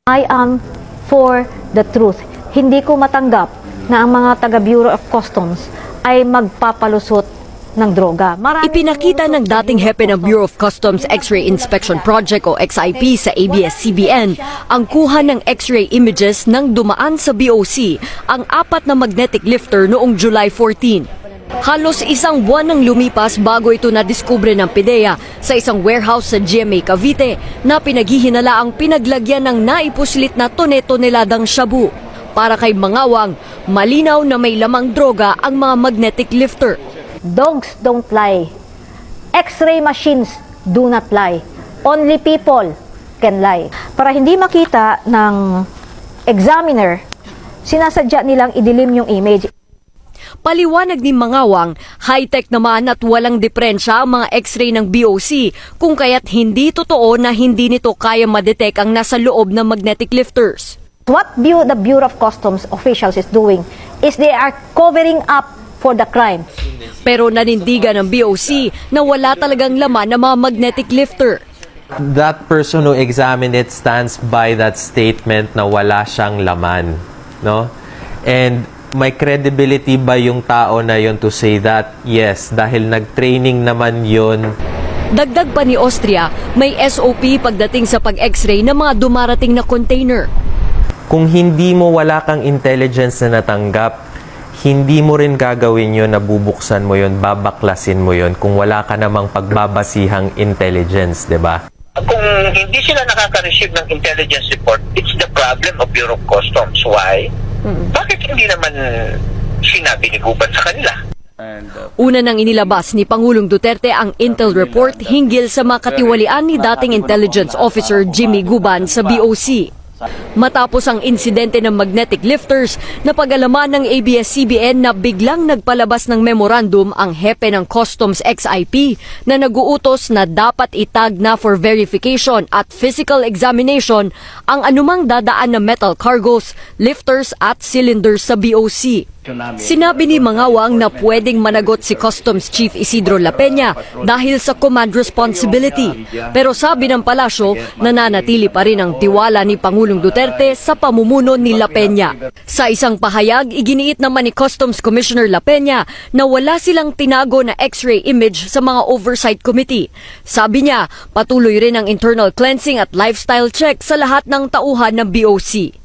I am for the truth. Hindi ko matanggap na ang mga taga Bureau of Customs ay magpapalusot ng droga. Ipinakita ng dating hepe ng Bureau of Customs X-ray Inspection Project o XIP sa ABS-CBN ang kuha ng X-ray images ng dumaan sa BOC ang 4 na magnetic lifter noong July 14. Halos isang buwan nang lumipas bago ito nadiskubre ng PIDEA sa isang warehouse sa GMA Cavite na pinaghihinala ang pinaglagyan ng naipuslit na tone-toneladang shabu. Para kay Mangawang, malinaw na may lamang droga ang mga magnetic lifter. Dogs don't lie. X-ray machines do not lie. Only people can lie. Para hindi makita ng examiner, sinasadya nilang idilim yung image. Paliwanag ni Mangawang, high-tech naman at walang diferensya ang mga X-ray ng BOC kung kaya't hindi totoo na hindi nito kaya madetect ang nasa loob ng magnetic lifters. What the Bureau of Customs officials is doing is they are covering up for the crime. Pero nanindigan ng BOC na wala talagang laman ng mga magnetic lifter. That person who examined it stands by that statement na wala siyang laman, no? And may credibility ba yung tao na yun to say that? Yes, dahil nag-training naman yun. Dagdag pa ni Austria, may SOP pagdating sa pag-X-ray ng mga dumarating na container. Kung hindi mo wala kang intelligence na natanggap, hindi mo rin gagawin yun na bubuksan mo yun, babaklasin mo yun kung wala ka namang pagbabasihang intelligence, di ba? Kung hindi sila nakaka-receive ng intelligence report, it's the problem of Bureau of Customs. Why? Bakit hindi naman sinabi ni Guban sa kanila? Una nang inilabas ni Pangulong Duterte ang Intel report hinggil sa mga katiwalian ni dating Intelligence Officer Jimmy Guban sa BOC. Matapos ang insidente ng magnetic lifters, napag-alaman ng ABS-CBN na biglang nagpalabas ng memorandum ang hepe ng Customs XIP na naguutos na dapat itag na for verification at physical examination ang anumang dadaan na metal cargos, lifters at cylinders sa BOC. Sinabi ni Mangawang na pwedeng managot si Customs Chief Isidro La Peña dahil sa command responsibility. Pero sabi ng palasyo, nananatili pa rin ang tiwala ni Pangulong Duterte sa pamumuno ni La Peña. Sa isang pahayag, iginiit naman ni Customs Commissioner La Peña na wala silang tinago na X-ray image sa mga oversight committee. Sabi niya, patuloy rin ang internal cleansing at lifestyle check sa lahat ng tauhan ng BOC.